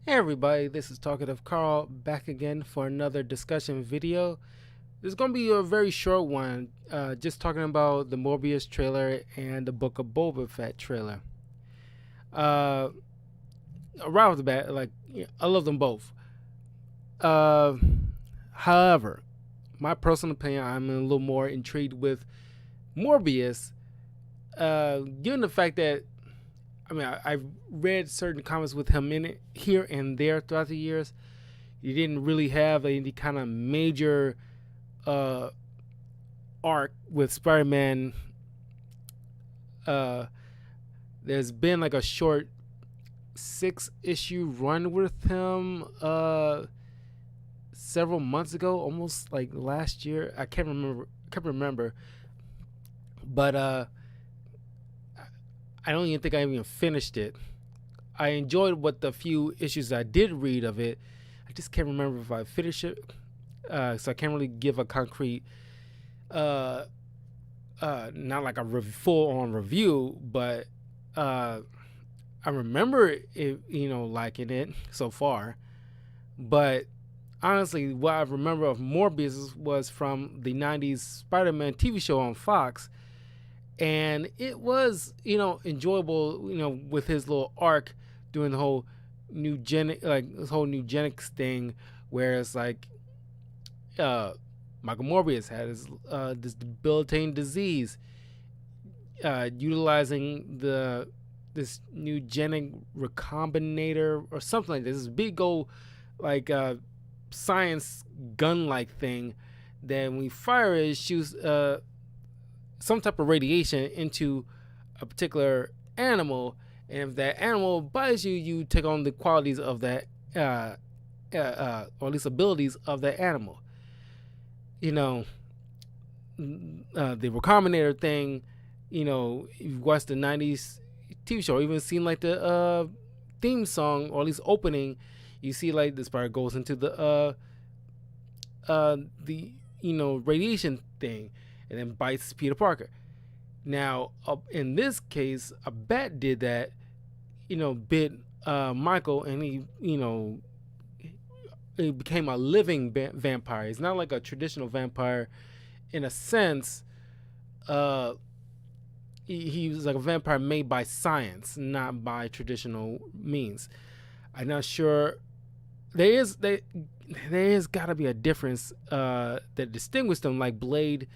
Hey everybody, this is Talkative Carl back again for another discussion video. This is going to be a very short one, just talking about the Morbius trailer and the Book of Boba Fett trailer. Uh, right off the bat, I love them both. Uh, However, my personal opinion, I'm a little more intrigued with Morbius, given the fact that I've read certain comments with him in it here and there throughout the years. He didn't really have any kind of major uh, arc with Spider-Man. Uh, there's been like a short 6-issue run with him several months ago, almost like last year. I can't remember. But I don't even think I even finished it. I enjoyed what the few issues I did read of it. I just can't remember if I finished it, so I can't really give a concrete, uh, not like a full-on review, but I remember it, liking it so far. But honestly, what I remember of Morbius was from the '90s Spider-Man TV show on Fox, and it was enjoyable, with his little arc doing the whole this whole eugenics thing, where it's like Michael Morbius had this debilitating disease, utilizing this eugenic recombinator or something like this big old like science gun like thing that when we fire it shoots some type of radiation into a particular animal, and if that animal bites you, you take on the qualities of that, or at least abilities of that animal. You know, the recombinator thing. You've watched the '90s TV show, or even seen like the theme song, or at least opening. You see, like this part goes into the radiation thing, and then bites Peter Parker. Now, in this case, a bat did that, bit Michael, and he became a living vampire. He's not like a traditional vampire, in a sense. Uh, he was like a vampire made by science, not by traditional means. I'm not sure. There is got to be a difference that distinguishes them. Like Blade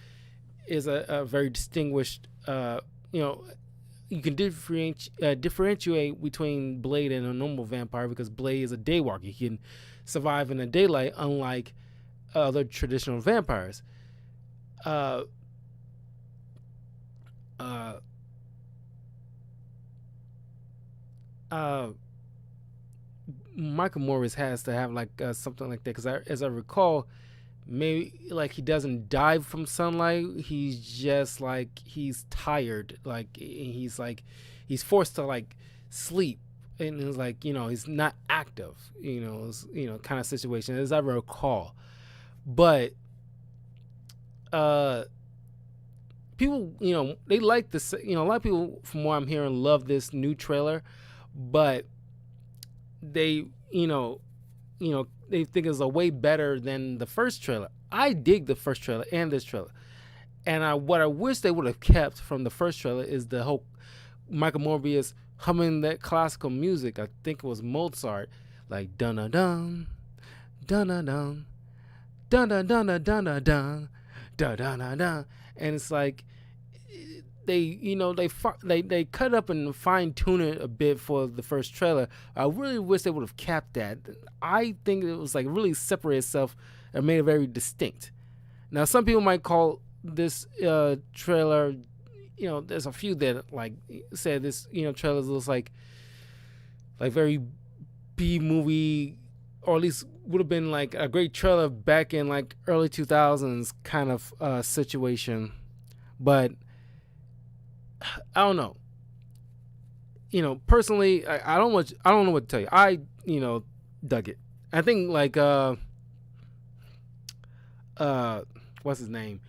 is a very distinguished. You can differentiate between Blade and a normal vampire, because Blade is a daywalker. He can survive in the daylight, unlike other traditional vampires. Uh, uh, uh, Michael Morris has to have like something like that, because as I recall, maybe like he doesn't die from sunlight. He's just like he's tired, he's forced to like sleep, and it's like he's not active. Kind of situation as I recall. But uh, people, they like this. A lot of people, from what I'm hearing, love this new trailer, but they they think it's a way better than the first trailer. I dig the first trailer and this trailer, and what I wish they would have kept from the first trailer is the whole Michael Morbius humming that classical music. I think it was Mozart, like dun dun dun dun dun dun dun dun dun dun dun dun dun dun dun dun, and it's like they cut up and fine tune it a bit for the first trailer. I really wish they would have kept that. I think it was like really separate itself and made it very distinct. Now, some people might call this trailer, there's a few that like said this, trailer looks like very B movie, or at least would have been like a great trailer back in like early 2000s kind of situation. But I don't know. Personally, I don't know what to tell you. I dug it. I think like what's his name,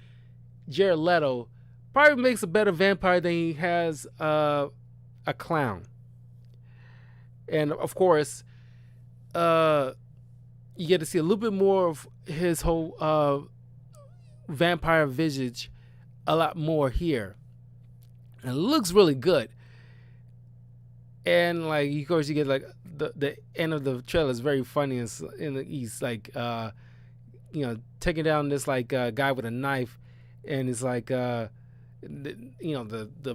Jared Leto, probably makes a better vampire than he has a clown. And of course, you get to see a little bit more of his whole vampire visage, a lot more here. And it looks really good. And like, of course, you get like the end of the trailer is very funny. And he's like, taking down this like guy with a knife, and it's like, the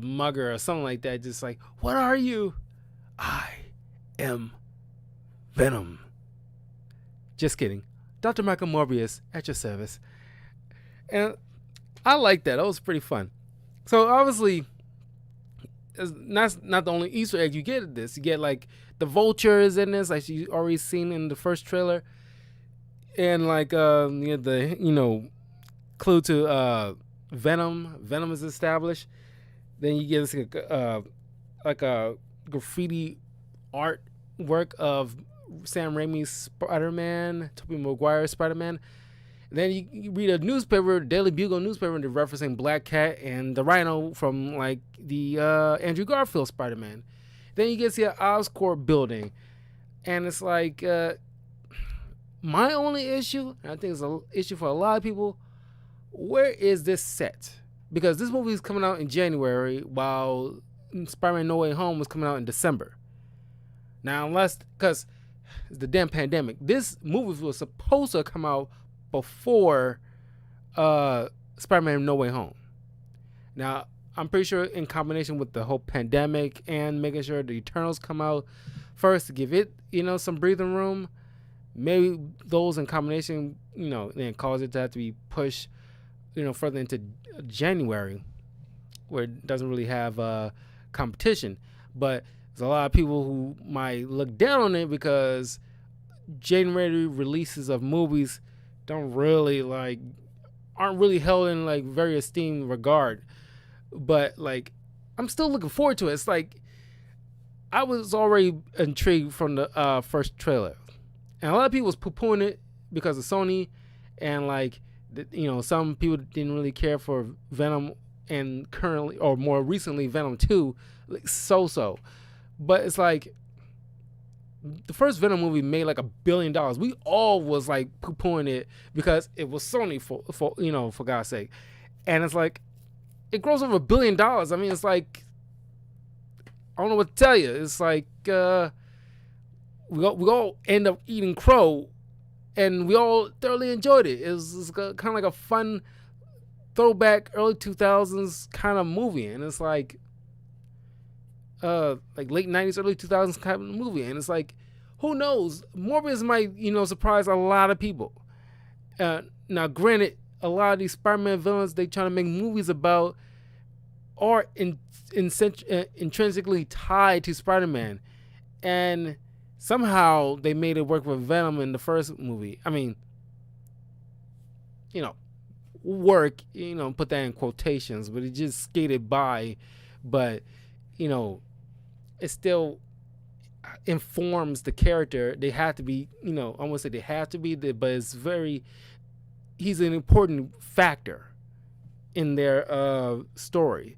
mugger or something like that, just like, what are you? I am Venom. Just kidding. Dr. Michael Morbius at your service. And I like that. That was pretty fun. So obviously, that's not the only Easter egg you get at this. You get like the vultures in this, like you already seen in the first trailer, and like the clue to Venom. Venom is established. Then you get like a graffiti artwork of Sam Raimi's Spider-Man, Tobey Maguire's Spider-Man. Then you read a newspaper, Daily Bugle newspaper, and they're referencing Black Cat and the Rhino from like the Andrew Garfield Spider-Man. Then you get to see an Oscorp building, and it's like my only issue, and I think it's an issue for a lot of people, where is this set? Because this movie is coming out in January, while Spider-Man No Way Home was coming out in December. Now, because it's the damn pandemic, this movie was supposed to come out before Spider-Man No Way Home. Now, I'm pretty sure in combination with the whole pandemic and making sure the Eternals come out first to give it, some breathing room, maybe those in combination, then cause it to have to be pushed, further into January, where it doesn't really have competition. But there's a lot of people who might look down on it because January releases of movies aren't really held in like very esteemed regard. But like, I'm still looking forward to it. It's like, I was already intrigued from the first trailer, and a lot of people was poo-pooing it because of Sony, and like, some people didn't really care for Venom, and currently, or more recently, Venom 2, like so. But it's like, the first Venom movie made like $1 billion. We all was like poo-pooing it because it was Sony for God's sake. And it's like, it grows over $1 billion. I mean, it's like, I don't know what to tell you. It's like, we all end up eating crow, and we all thoroughly enjoyed it. It was kind of like a fun throwback early 2000s kind of movie. And it's like late 90s, early 2000s kind of movie. And it's like, who knows? Morbius might, surprise a lot of people. Now, granted, a lot of these Spider-Man villains they trying to make movies about are intrinsically tied to Spider-Man. And somehow they made it work with Venom in the first movie. I mean, work, put that in quotations, but it just skated by. But, it still informs the character. They have to be, I won't say they have to be, but he's an important factor in their story.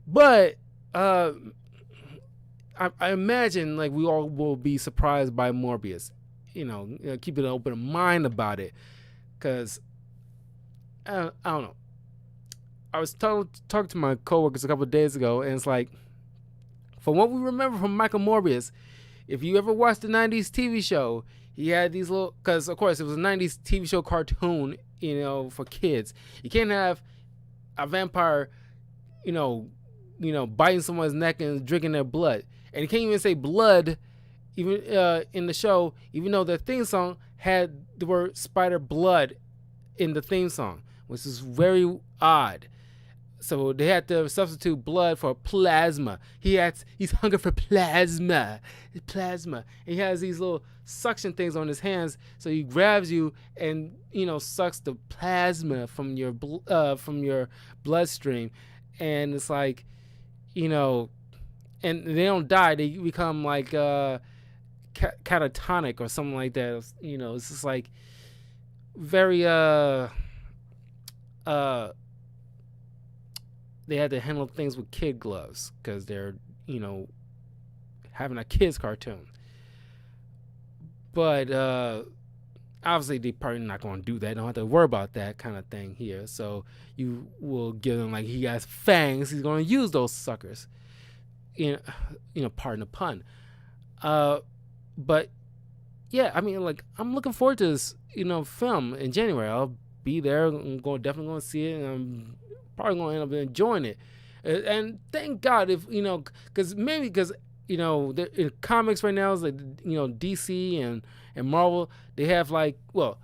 But I imagine like we all will be surprised by Morbius. Keep an open mind about it, because I don't know. I was talking to my coworkers a couple of days ago, and it's like, from what we remember from Michael Morbius, if you ever watched the 90s TV show, he had these little, because of course it was a 90s TV show cartoon, for kids. You can't have a vampire, biting someone's neck and drinking their blood. And you can't even say blood, even in the show, even though the theme song had the word spider blood in the theme song, which is very odd. So they had to substitute blood for plasma. He's hungry for plasma. And he has these little suction things on his hands, so he grabs you and sucks the plasma from your bloodstream, and it's like, and they don't die. They become like catatonic or something like that. It's just like very they had to handle things with kid gloves because they're having a kids cartoon. But obviously they probably not going to do that. Don't have to worry about that kind of thing here. So you will give him like he has fangs. He's going to use those suckers. You know, pardon the pun. But yeah, I mean, like I'm looking forward to this, film in January. I'll be there. I'm definitely going to see it, and I'm probably going to end up enjoying it. And thank God if because in comics right now is like DC and Marvel, they have like, well,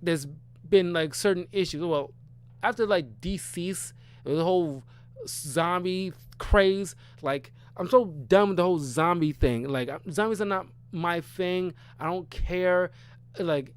there's been like certain issues. Well, after like DC's the whole zombie craze, like I'm so done with the whole zombie thing. Like zombies are not my thing. I don't care. Like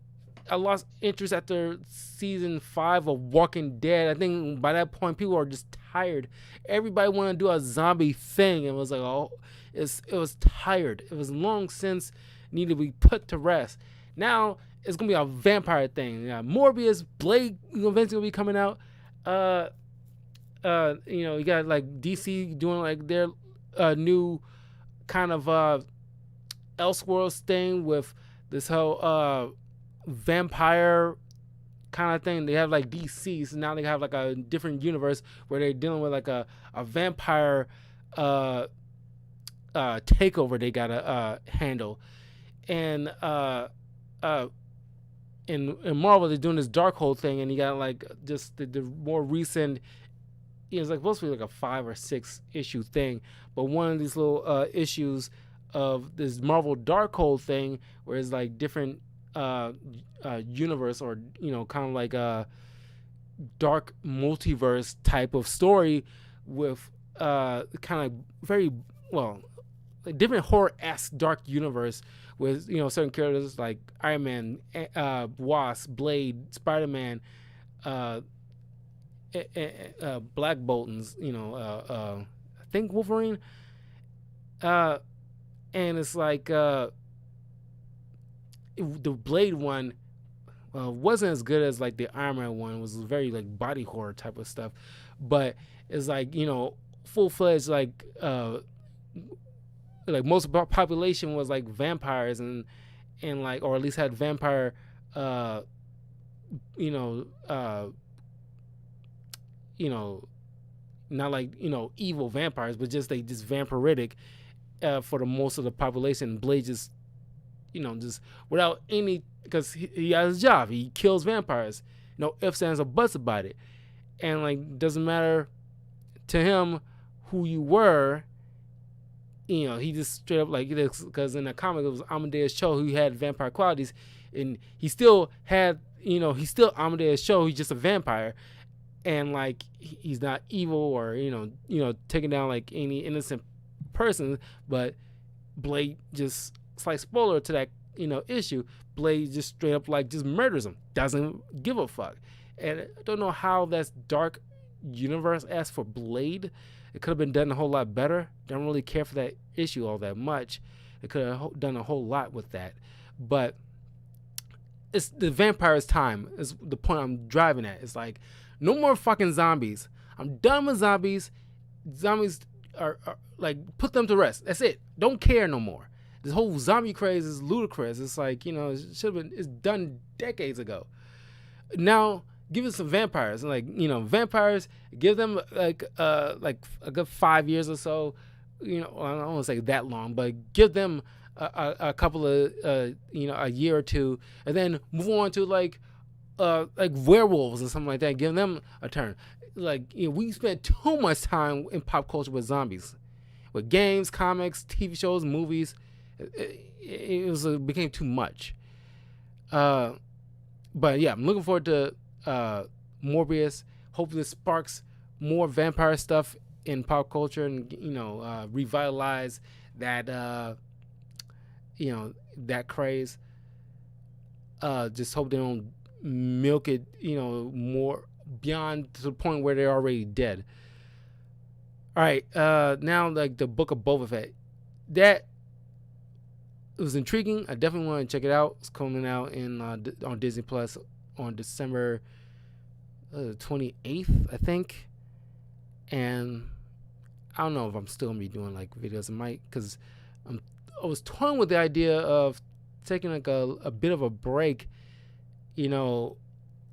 I lost interest after season 5 of Walking Dead. I think by that point people are just tired. Everybody want to do a zombie thing. It was like, oh, it was tired. It was long since needed to be put to rest. Now it's gonna be a vampire thing. Yeah, Morbius, Blade eventually gonna be coming out. You got like DC doing like their new kind of Elseworlds thing with this whole vampire kind of thing. They have like DC, so now they have like a different universe where they're dealing with like a vampire takeover they gotta handle. And in Marvel they're doing this Darkhold thing, and you got like just the more recent. It's like supposed to be like a 5 or 6 issue thing, but one of these little issues of this Marvel Darkhold thing, where it's like different universe, or kind of like a dark multiverse type of story with kind of very well a different horror-esque dark universe with certain characters like Iron Man, Wasp, Blade, Spider-Man, Black Boltons, I think Wolverine, and it's like the Blade one wasn't as good as like the Iron Man one. It was very like body horror type of stuff, but it's like full-fledged like most of the population was like vampires, and like, or at least had vampire not like evil vampires, but just vampiric for the most of the population. Blade just just without any, because he has a job, he kills vampires, no ifs ands or buts about it, and like doesn't matter to him who you were. He just straight up like, because in the comic it was Amadeus Cho who had vampire qualities, and he still had he's still Amadeus Cho, he's just a vampire, and like he's not evil or taking down like any innocent person. But Blade, just slight spoiler to that issue, Blade just straight up like just murders him, doesn't give a fuck. And I don't know how that's dark universe as for Blade. It could have been done a whole lot better. Don't really care for that issue all that much. It could have done a whole lot with that. But it's the vampire's time is the point I'm driving at. It's like, no more fucking zombies. I'm done with zombies. Zombies are like, put them to rest. That's it. Don't care no more. This whole zombie craze is ludicrous. It's like, it should have been, it's done decades ago. Now give us some vampires, like vampires. Give them like a good 5 years or so. I don't want to say that long, but give them a couple of a year or two, and then move on to like werewolves and something like that. Give them a turn. Like we spent too much time in pop culture with zombies, with games, comics, TV shows, movies. It became too much. But yeah, I'm looking forward to Morbius. Hopefully, it sparks more vampire stuff in pop culture, and revitalize that that craze. Just hope they don't milk it more beyond to the point where they're already dead. All right, now like the Book of Boba Fett, that it was intriguing. I definitely want to check it out. It's coming out on Disney Plus on December 28th, I think. And I don't know if I'm still gonna be doing like videos. I might, because I was torn with the idea of taking like a bit of a break, you know,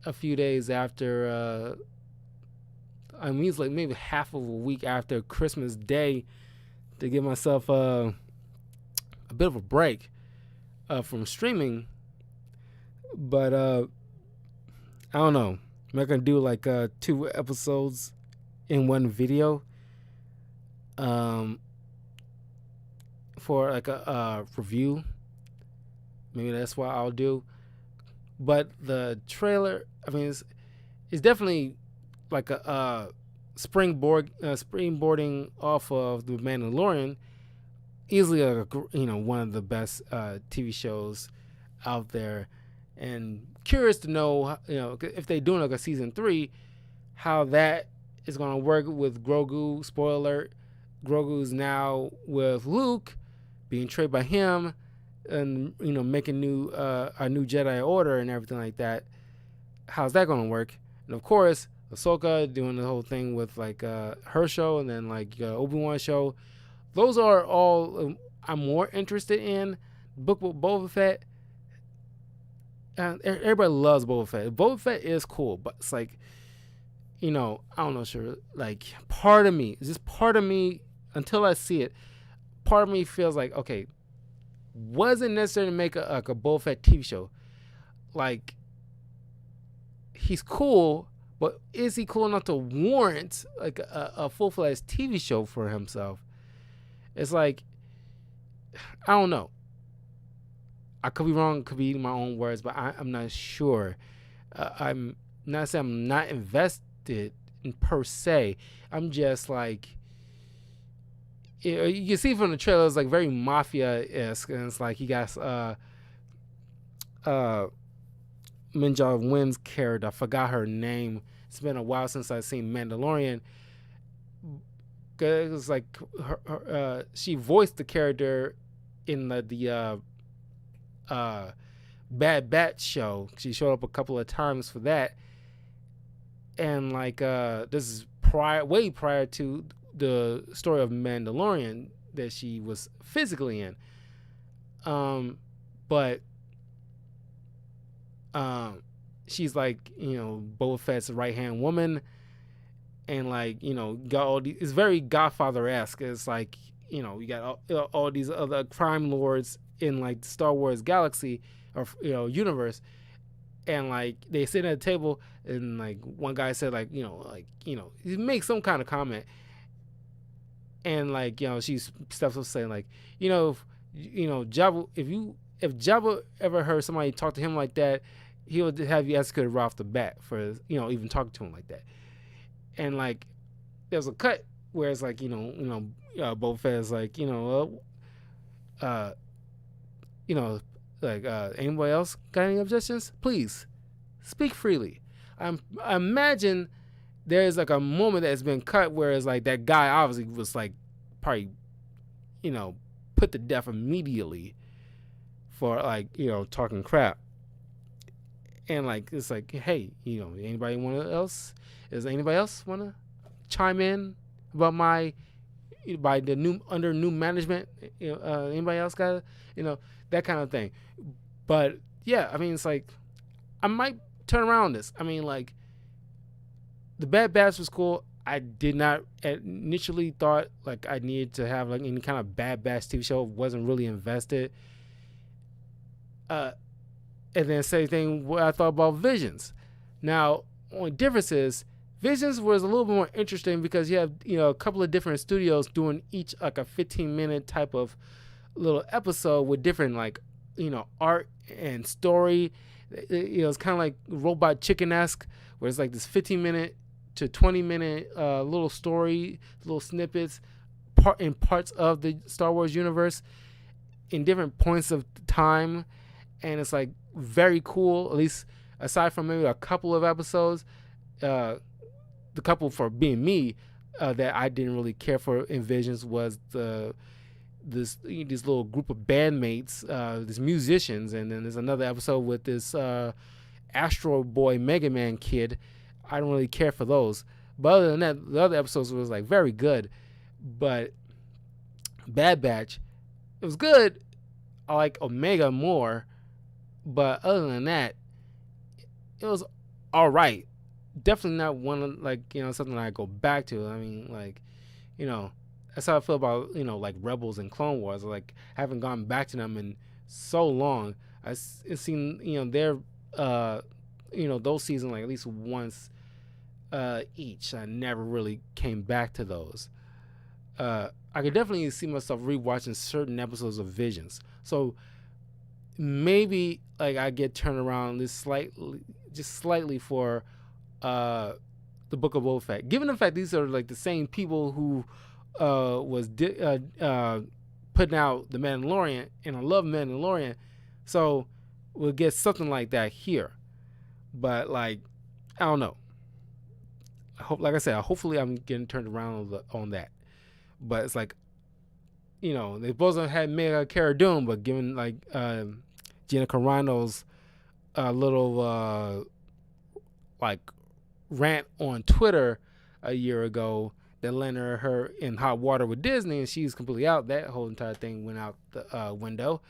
a few days after. I mean, it's like maybe half of a week after Christmas Day to give myself a bit of a break from streaming. But I don't know. I'm not gonna do like 2 episodes in one video. Um, for like a review. Maybe that's what I'll do. But the trailer, I mean, it's definitely like a springboarding off of the Mandalorian. Easily, one of the best TV shows out there, and curious to know, if they're doing like a season 3, how that is going to work with Grogu. Spoiler alert: Grogu's now with Luke, being trained by him, and making a new Jedi Order and everything like that. How's that going to work? And of course, Ahsoka doing the whole thing with like her show, and then like Obi-Wan show. Those are all I'm more interested in. Book with Boba Fett. Everybody loves Boba Fett. Boba Fett is cool, but it's like, I don't know, sure. Like part of me, until I see it, part of me feels like, okay, wasn't necessary to make a Boba Fett TV show. Like, he's cool, but is he cool enough to warrant like a full-fledged TV show for himself? It's like, I don't know. I could be wrong, could be my own words, but I'm not sure. I'm not saying I'm not invested in per se. I'm just like, you can see from the trailer, it's like very mafia-esque, and it's like he got Minja Wynn's character. I forgot her name. It's been a while since I've seen Mandalorian. It was like she voiced the character in the Bad Batch show. She showed up a couple of times for that, and like this is way prior to the story of Mandalorian that she was physically in. But she's like Boba Fett's right hand woman. And like got all these, it's very Godfather-esque. It's like you got all these other crime lords in like the Star Wars galaxy or universe, and like they sit at a table, and like one guy said like he makes some kind of comment, and like she steps up saying like Jabba, if Jabba ever heard somebody talk to him like that, he would have you executed right off the bat for even talking to him like that. And like, there's a cut where it's like, Boba Fett is like, anybody else got any objections? Please speak freely. I imagine there's like a moment that's been cut where it's like that guy obviously was like probably, put to death immediately for like, talking crap. And like, it's like, hey, anybody does anybody else want to chime in about under new management? Anybody else got, that kind of thing. But yeah, I mean, it's like, I might turn around this. I mean, like, the Bad Batch was cool. I did not initially thought like I needed to have like any kind of Bad Batch TV show. Wasn't really invested. And then same thing what I thought about Visions. Now, only difference is Visions was a little bit more interesting because you have a couple of different studios doing each like a 15-minute type of little episode with different like art and story. It's kind of like Robot Chicken-esque, where it's like this 15-minute to 20-minute little story, little snippets, in parts of the Star Wars universe, in different points of time, and it's like very cool. At least aside from maybe a couple of episodes, the couple for being me that I didn't really care for in Visions was this little group of bandmates, these musicians, and then there's another episode with this Astro Boy Mega Man kid. I don't really care for those, but other than that, the other episodes was like very good. But Bad Batch, it was good. I like Omega more, but other than that, it was all right. Definitely not one of, like, something I go back to. I mean, like, you know, that's how I feel about, like Rebels and Clone Wars. Like, I haven't gone back to them in so long. I've seen, their, those seasons like at least once each. I never really came back to those. I could definitely see myself rewatching certain episodes of Visions. So maybe like I get turned around just slightly for the Book of Boba Fett. Given the fact these are like the same people who was putting out the Mandalorian, and I love Mandalorian, so we'll get something like that here. But like, I don't know. Like I said, hopefully I'm getting turned around on that. But it's like, they supposed to have made Cara Dune, but given like Gina Carano's little like rant on Twitter a year ago that landed her in hot water with Disney, and she's completely out. That whole entire thing went out the window,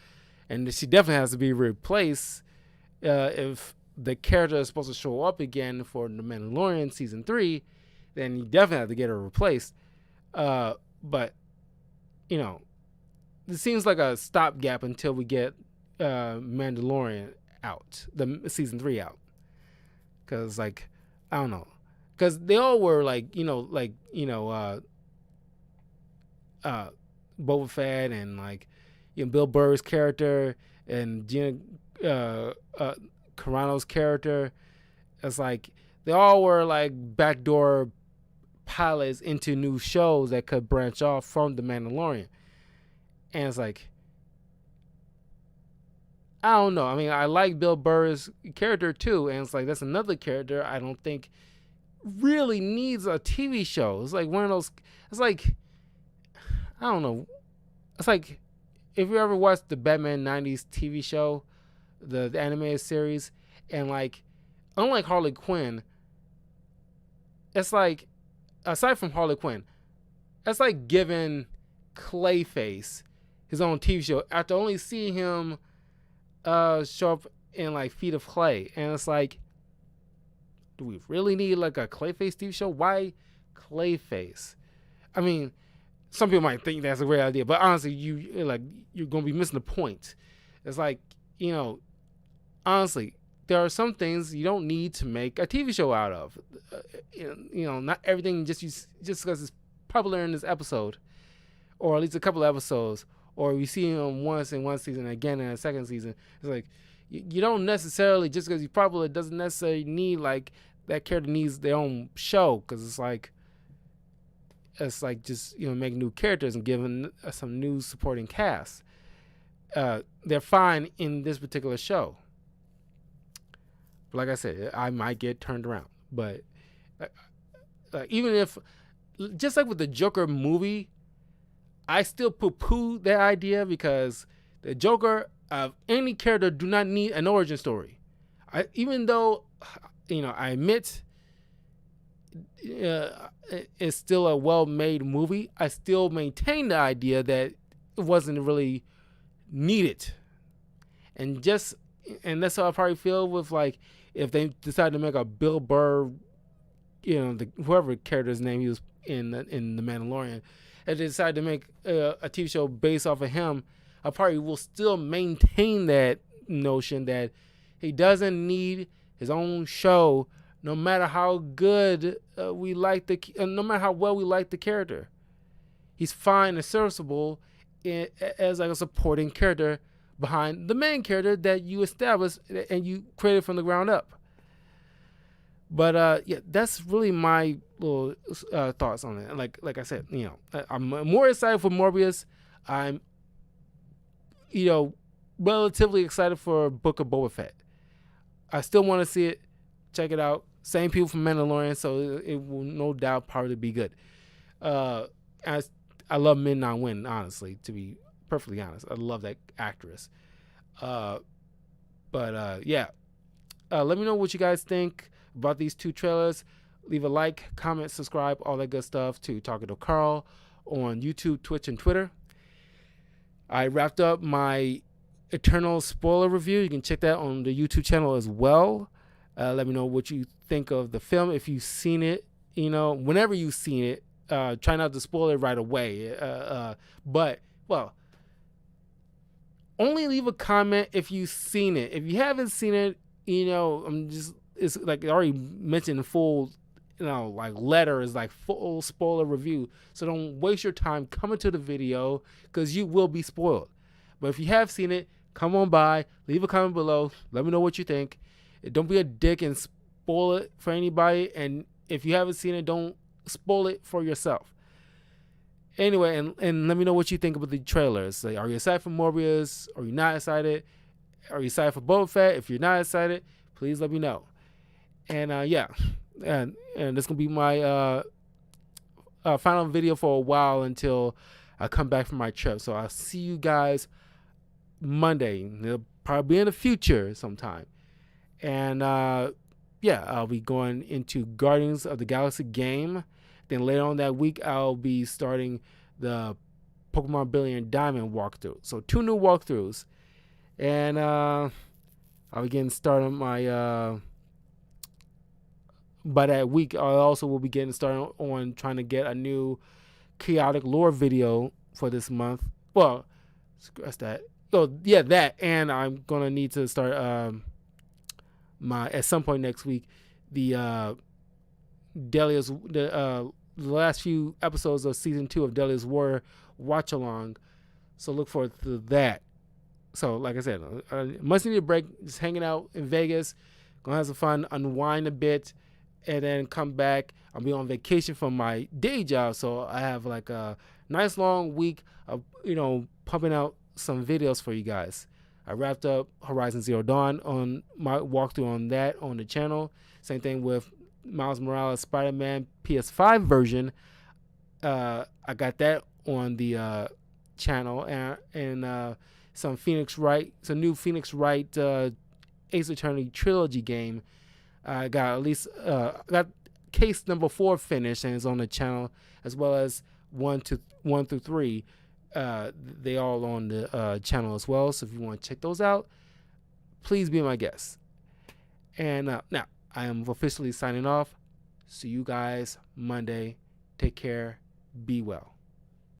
and she definitely has to be replaced if the character is supposed to show up again for The Mandalorian season 3. Then you definitely have to get her replaced. But it seems like a stopgap until we get Mandalorian out, the season 3 out, because like, I don't know, because they all were like Boba Fett and like Bill Burr's character and Gina Carano's character. It's like they all were like backdoor pilots into new shows that could branch off from The Mandalorian. And it's like, I don't know. I mean, I like Bill Burr's character too, and it's like that's another character I don't think really needs a TV show. It's like one of those. It's like, I don't know. It's like if you ever watched the Batman '90s TV show, the animated series, and like, unlike Harley Quinn, it's like, aside from Harley Quinn, it's like giving Clayface his own TV show after only seeing him show up in like Feet of Clay. And it's like, do we really need like a Clayface TV show? Why Clayface? I mean, some people might think that's a great idea, but honestly, you're gonna be missing the point. It's like, honestly, there are some things you don't need to make a TV show out of. Not everything just because it's popular in this episode, or at least a couple of episodes, or we see him once in one season, again in a second season. It's like, you don't necessarily, just because he's popular, doesn't necessarily need like that character needs their own show, because it's like just make new characters and giving some new supporting cast. They're fine in this particular show. But like I said, I might get turned around. But even if, just like with the Joker movie, I still poo-poo that idea, because the Joker of any character do not need an origin story. Even though, I admit it's still a well-made movie, I still maintain the idea that it wasn't really needed. And that's how I probably feel with like, if they decide to make a Bill Burr, whoever character's name he was in The Mandalorian, if they decide to make a TV show based off of him, I probably will still maintain that notion that he doesn't need his own show, no matter how good we like no matter how well we like the character. He's fine and serviceable as like a supporting character behind the main character that you established and you created from the ground up. But that's really my little thoughts on it. Like I said, I'm more excited for Morbius. I'm, relatively excited for Book of Boba Fett. I still want to see it. Check it out. Same people from Mandalorian, so it will no doubt probably be good. I love Min-Na Wen, honestly, to be perfectly honest. I love that actress. Let me know what you guys think about these two trailers. Leave a like, comment, subscribe, all that good stuff to Talking to Carl on YouTube, Twitch, and Twitter. I wrapped up my Eternal spoiler review. You can check that on the YouTube channel as well. Let me know what you think of the film. If you've seen it, whenever you've seen it, try not to spoil it right away. But, well, only leave a comment if you've seen it. If you haven't seen it, it's like I already mentioned, full, like letter is like full spoiler review. So don't waste your time coming to the video because you will be spoiled. But if you have seen it, come on by, leave a comment below, let me know what you think. Don't be a dick and spoil it for anybody. And if you haven't seen it, don't spoil it for yourself. Anyway, and let me know what you think about the trailers. Like, are you excited for Morbius? Are you not excited? Are you excited for Boba Fett? If you're not excited, please let me know. And yeah, and this gonna be my final video for a while until I come back from my trip. So I'll see you guys Monday. It'll probably be in the future sometime. And yeah, I'll be going into Guardians of the Galaxy game. Then later on that week, I'll be starting the Pokemon Brilliant Diamond walkthrough. So 2 new walkthroughs. And I'll be getting started my... by that week, I also will be getting started on trying to get a new chaotic lore video for this month. Well, scratch that. Oh, yeah, that. And I'm going to need to start at some point next week, the Delia's the last few episodes of season 2 of Delia's War watch along. So look forward to that. So like I said, must need a break. Just hanging out in Vegas, gonna have some fun, unwind a bit, and then come back. I'll be on vacation from my day job, so I have like a nice long week of pumping out some videos for you guys. I wrapped up Horizon Zero Dawn on my walkthrough on that on the channel. Same thing with Miles Morales Spider-Man PS5 version. I got that on the channel, and some new Phoenix Wright Ace Attorney trilogy game. I got at least got case number 4 finished and is on the channel, as well as 1 through 3. They all on the channel as well. So if you want to check those out, please be my guest. And now I am officially signing off. See you guys Monday. Take care. Be well.